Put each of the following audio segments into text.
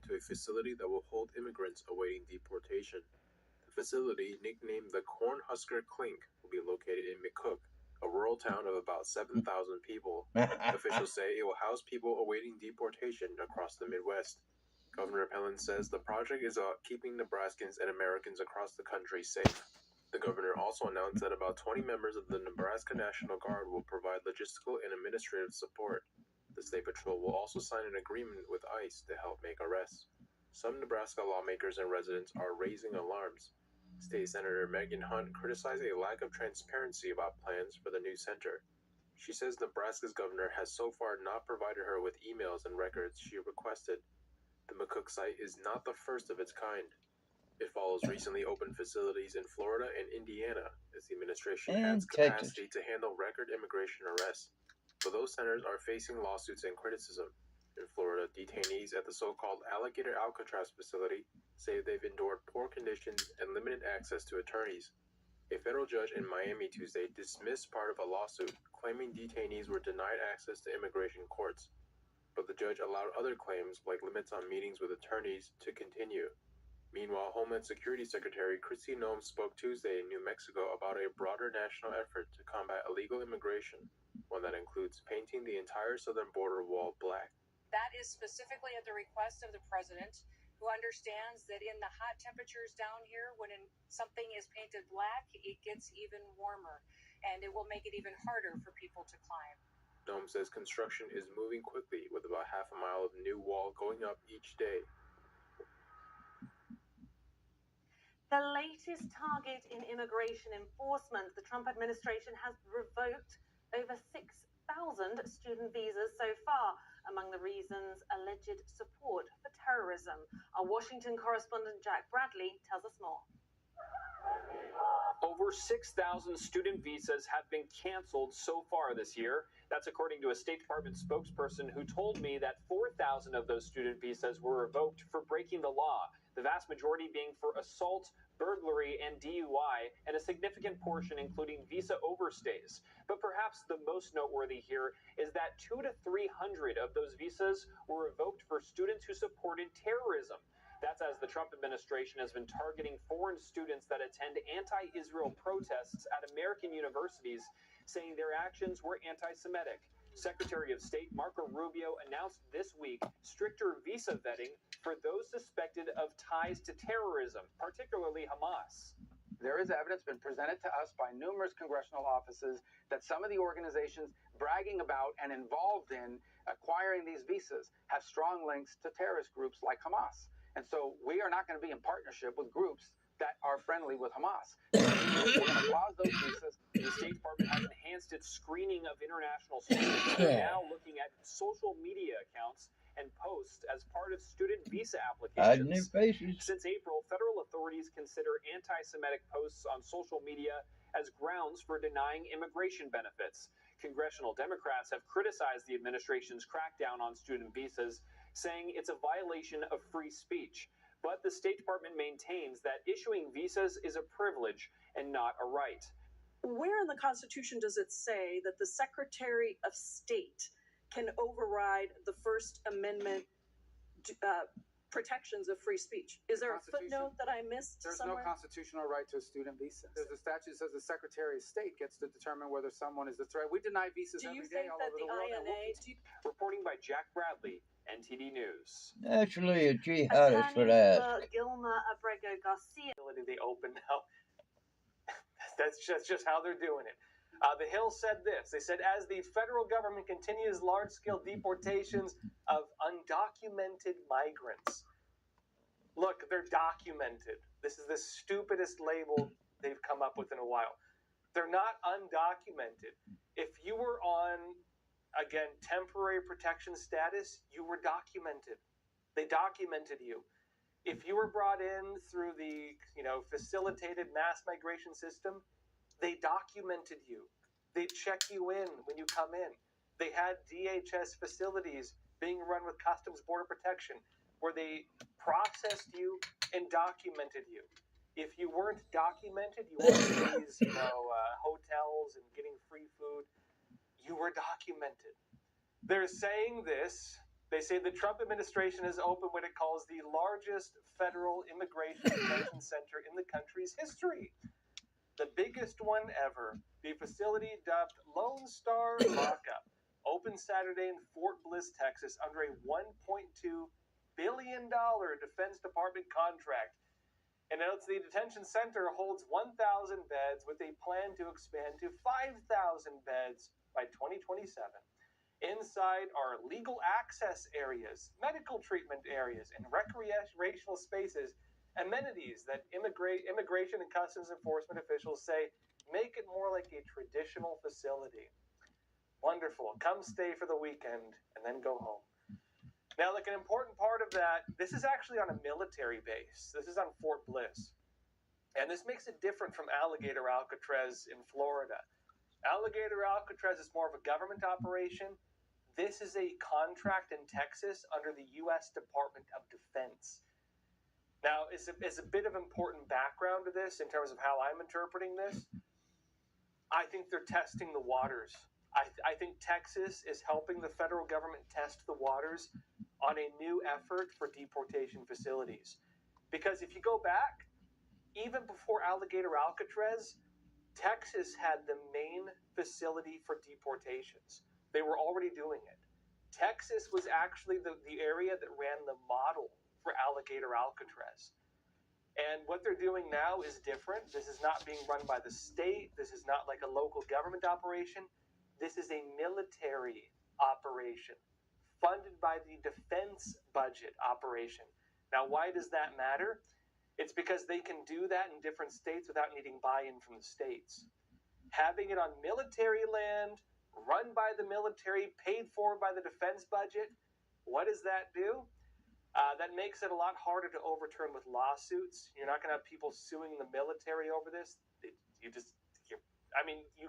into a facility that will hold immigrants awaiting deportation. The facility, nicknamed the Cornhusker Campaign, will be located in McCook, a rural town of about 7,000 people. Officials say it will house people awaiting deportation across the Midwest. Governor Pellin says the project is about keeping Nebraskans and Americans across the country safe. The governor also announced that about 20 members of the Nebraska National Guard will provide logistical and administrative support. The State Patrol will also sign an agreement with ICE to help make arrests. Some Nebraska lawmakers and residents are raising alarms. State Senator Megan Hunt criticized a lack of transparency about plans for the new center. She says Nebraska's governor has so far not provided her with emails and records she requested. The McCook site is not the first of its kind. It follows recently opened facilities in Florida and Indiana as the administration adds capacity to handle record immigration arrests. But those centers are facing lawsuits and criticism. In Florida, detainees at the so-called Alligator Alcatraz facility say they've endured poor conditions and limited access to attorneys. A federal judge in Miami Tuesday dismissed part of a lawsuit claiming detainees were denied access to immigration courts. But the judge allowed other claims, like limits on meetings with attorneys, to continue. Meanwhile, Homeland Security Secretary Kristi Noem spoke Tuesday in New Mexico about a broader national effort to combat illegal immigration, one that includes painting the entire southern border wall black. That is specifically at the request of the president, who understands that in the hot temperatures down here, when something is painted black, it gets even warmer, and it will make it even harder for people to climb. Noem says construction is moving quickly, with about half a mile of new wall going up each day. The latest target in immigration enforcement, the Trump administration has revoked over 6,000 student visas so far. Among the reasons, alleged support for terrorism. Our Washington correspondent Jack Bradley tells us more. Over 6,000 student visas have been canceled so far this year. That's according to a State Department spokesperson who told me that 4,000 of those student visas were revoked for breaking the law, the vast majority being for assault, burglary, and DUI, and a significant portion including visa overstays. But perhaps the most noteworthy here is that 200 to 300 of those visas were revoked for students who supported terrorism. That's as the Trump administration has been targeting foreign students that attend anti-Israel protests at American universities, saying their actions were anti-Semitic. Secretary of State Marco Rubio announced this week stricter visa vetting for those suspected of ties to terrorism, particularly Hamas. There is evidence been presented to us by numerous congressional offices that some of the organizations bragging about and involved in acquiring these visas have strong links to terrorist groups like Hamas. And so we are not going to be in partnership with groups that are friendly with Hamas. We're going to pause those visas. The State Department has enhanced its screening of international students. They're now looking at social media accounts and posts as part of student visa applications. Since April, federal authorities consider anti-Semitic posts on social media as grounds for denying immigration benefits. Congressional Democrats have criticized the administration's crackdown on student visas, saying it's a violation of free speech. But the State Department maintains that issuing visas is a privilege and not a right. Where in the Constitution does it say that the Secretary of State can override the First Amendment protections of free speech? Is there a footnote that I missed somewhere? There's no constitutional right to a student visa. There's a statute that says the Secretary of State gets to determine whether someone is a threat. We deny visas every day all over the world. Reporting by Jack Bradley, NTD News. Actually, a jihadist for that. Gilma Abrego Garcia. They open now. That's just how they're doing it. The Hill said this. They said, as the federal government continues large-scale deportations of undocumented migrants. Look, they're documented. This is the stupidest label they've come up with in a while. They're not undocumented. If you were on, again, temporary protection status, you were documented. They documented you. If you were brought in through the, facilitated mass migration system, they documented you. They check you in when you come in. They had DHS facilities being run with Customs Border Protection where they processed you and documented you. If you weren't documented, you weren't in these, hotels and getting free food, you were documented. They're saying this. They say the Trump administration has opened what it calls the largest federal immigration detention center in the country's history. The biggest one ever. The facility, dubbed Lone Star Lockup, opened Saturday in Fort Bliss, Texas, under a $1.2 billion Defense Department contract. And notes the detention center holds 1,000 beds with a plan to expand to 5,000 beds by 2027. Inside are legal access areas, medical treatment areas, and recreational spaces, amenities that immigration and customs enforcement officials say make it more like a traditional facility. Wonderful. Come stay for the weekend and then go home. Now, like an important part of that, this is actually on a military base. This is on Fort Bliss. And this makes it different from Alligator Alcatraz in Florida. Alligator Alcatraz is more of a government operation. This is a contract in Texas under the U.S. Department of Defense. Now, as a bit of important background to this in terms of how I'm interpreting this, I think they're testing the waters. I think Texas is helping the federal government test the waters on a new effort for deportation facilities. Because if you go back, even before Alligator Alcatraz, Texas had the main facility for deportations. They were already doing it. Texas was actually the area that ran the model for Alligator Alcatraz. And what they're doing now is different. This is not being run by the state. This is not like a local government operation. This is a military operation funded by the defense budget operation. Now, why does that matter? It's because they can do that in different states without needing buy-in from the states. Having it on military land, run by the military, paid for by the defense budget, what does that do? That makes it a lot harder to overturn with lawsuits. You're not going to have people suing the military over this. You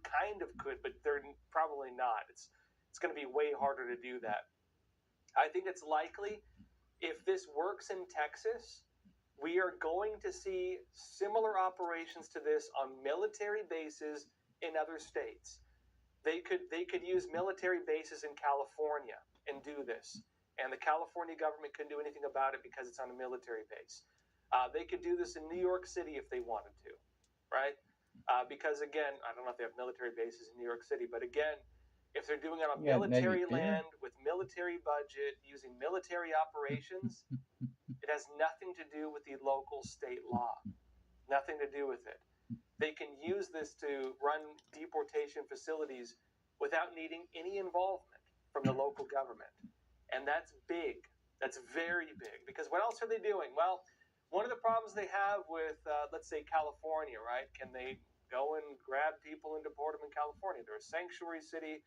kind of could, but they're probably not. It's going to be way harder to do that. I think it's likely if this works in Texas, we are going to see similar operations to this on military bases in other states. They could use military bases in California and do this. And the California government couldn't do anything about it because it's on a military base. They could do this in New York City if they wanted to, right? Because again, I don't know if they have military bases in New York City, but again, if they're doing it on military land with military budget, using military operations, it has nothing to do with the local state law. Nothing to do with it. They can use this to run deportation facilities without needing any involvement from the local government. And that's big. That's very big. Because what else are they doing? Well, one of the problems they have with, let's say, California, right? Can they go and grab people and deport them in California? They're a sanctuary city.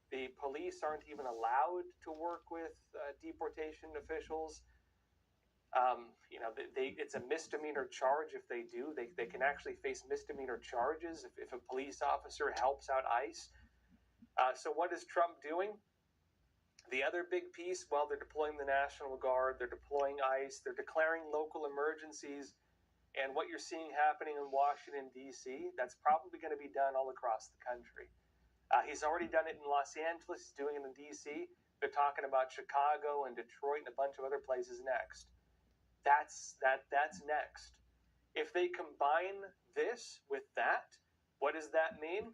The police aren't even allowed to work with deportation officials. It's a misdemeanor charge if they do. They can actually face misdemeanor charges if a police officer helps out ICE. So what is Trump doing? The other big piece, well, they're deploying the National Guard, they're deploying ICE, they're declaring local emergencies, and what you're seeing happening in Washington, D.C., that's probably going to be done all across the country. He's already done it in Los Angeles, he's doing it in D.C., they're talking about Chicago and Detroit and a bunch of other places next. That's next. If they combine this with that, what does that mean?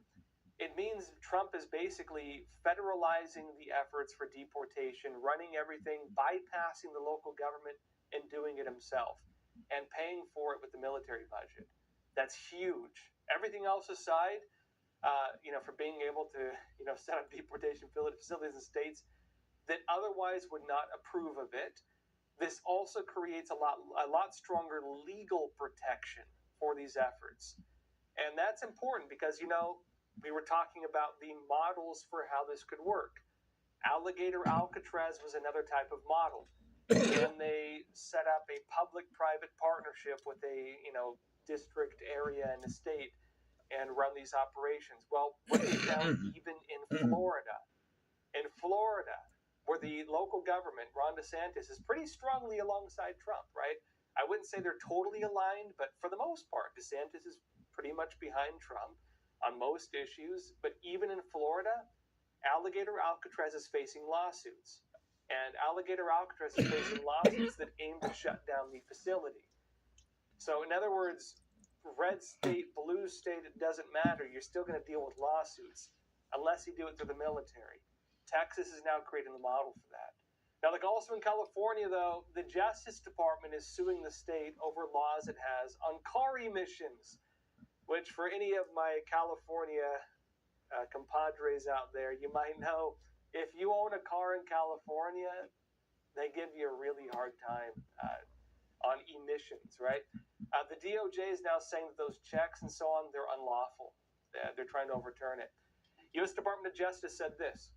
It means Trump is basically federalizing the efforts for deportation, running everything, bypassing the local government, and doing it himself, and paying for it with the military budget. That's huge. Everything else aside, for being able to, set up deportation facilities in states that otherwise would not approve of it, this also creates a lot stronger legal protection for these efforts. And that's important because, we were talking about the models for how this could work. Alligator Alcatraz was another type of model. And they set up a public-private partnership with a, district area and a state and run these operations. Well, what they found even in Florida, where the local government, Ron DeSantis, is pretty strongly alongside Trump, right? I wouldn't say they're totally aligned, but for the most part, DeSantis is pretty much behind Trump on most issues. But even in Florida, Alligator Alcatraz is facing lawsuits. And Alligator Alcatraz is facing lawsuits that aim to shut down the facility. So, in other words, red state, blue state, it doesn't matter. You're still going to deal with lawsuits unless you do it through the military. Texas is now creating the model for that. Now, like also in California, though, the Justice Department is suing the state over laws it has on car emissions, which for any of my California compadres out there, you might know if you own a car in California, they give you a really hard time on emissions, right? The DOJ is now saying that those checks and so on, they're unlawful. They're trying to overturn it. U.S. Department of Justice said this.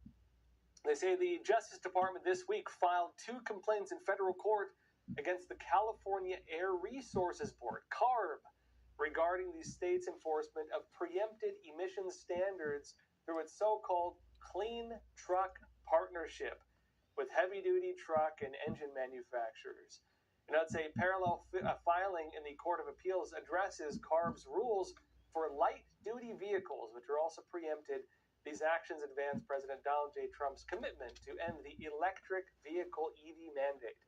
They say the Justice Department this week filed 2 complaints in federal court against the California Air Resources Board, CARB, regarding the state's enforcement of preempted emission standards through its so-called Clean Truck Partnership with heavy-duty truck and engine manufacturers. And I'd say parallel filing in the Court of Appeals addresses CARB's rules for light-duty vehicles, which are also preempted. These actions advance President Donald J. Trump's commitment to end the electric vehicle EV mandate,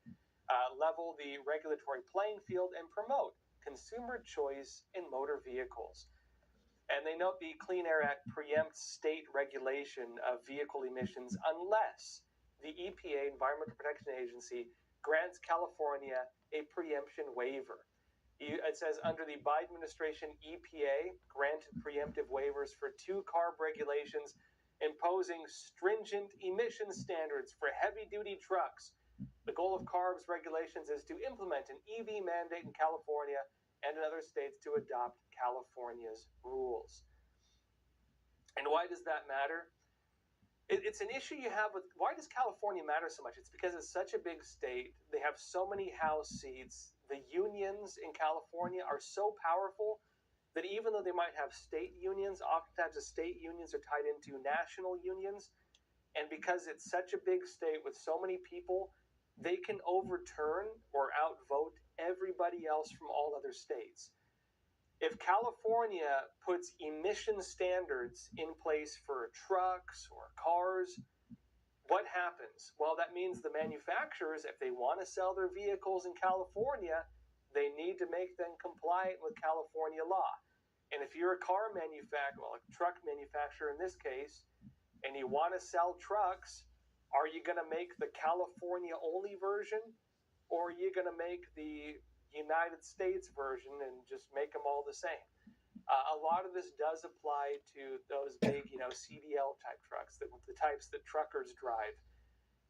level the regulatory playing field, and promote consumer choice in motor vehicles. And they note the Clean Air Act preempts state regulation of vehicle emissions unless the EPA, Environmental Protection Agency, grants California a preemption waiver. It says under the Biden administration, EPA granted preemptive waivers for 2 CARB regulations imposing stringent emission standards for heavy-duty trucks. The goal of CARB's regulations is to implement an EV mandate in California and in other states to adopt California's rules. And why does that matter? It's an issue you have with, why does California matter so much? It's because it's such a big state. They have so many House seats. The unions in California are so powerful that even though they might have state unions, oftentimes the state unions are tied into national unions. And because it's such a big state with so many people, they can overturn or outvote everybody else from all other states. If California puts emission standards in place for trucks or cars, what happens? Well, that means the manufacturers, if they want to sell their vehicles in California, they need to make them compliant with California law. And if you're a car manufacturer, well, a truck manufacturer in this case, and you want to sell trucks, are you going to make the California-only version, or are you going to make the United States version and just make them all the same? A lot of this does apply to those big, CDL type trucks, the types that truckers drive.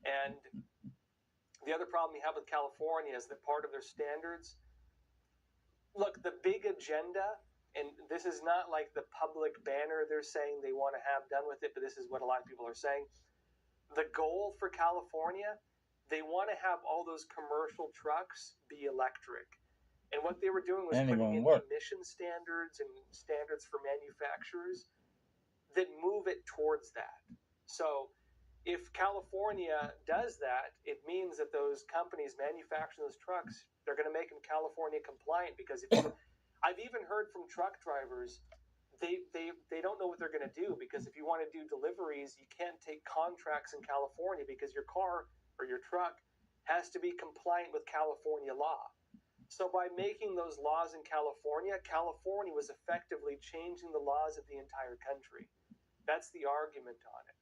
And the other problem you have with California is that part of their standards, look, the big agenda, and this is not like the public banner they're saying they want to have done with it, but this is what a lot of people are saying. The goal for California, they want to have all those commercial trucks be electric. And what they were doing was putting in emission standards and standards for manufacturers that move it towards that. So if California does that, it means that those companies manufacturing those trucks, they're going to make them California compliant. Because I've even heard from truck drivers, they don't know what they're going to do, because if you want to do deliveries, you can't take contracts in California because your car or your truck has to be compliant with California law. So by making those laws in California, California was effectively changing the laws of the entire country. That's the argument on it.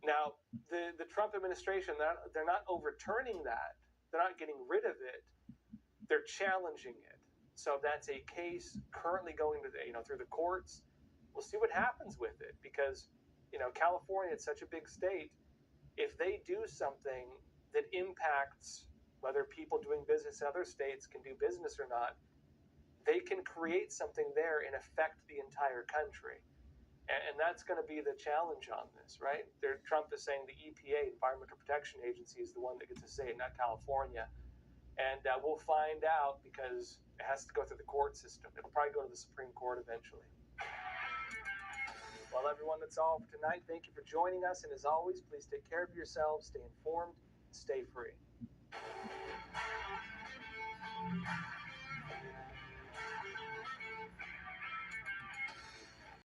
Now, the Trump administration, they're not overturning that. They're not getting rid of it. They're challenging it. So that's a case currently going to through the courts. We'll see what happens with it, because California, it's such a big state. If they do something that impacts whether people doing business in other states can do business or not, they can create something there and affect the entire country. And that's going to be the challenge on this, right? Trump is saying the EPA, Environmental Protection Agency, is the one that gets to say it, not California. And we'll find out, because it has to go through the court system. It'll probably go to the Supreme Court eventually. Well, everyone, that's all for tonight. Thank you for joining us. And as always, please take care of yourselves, stay informed, stay free.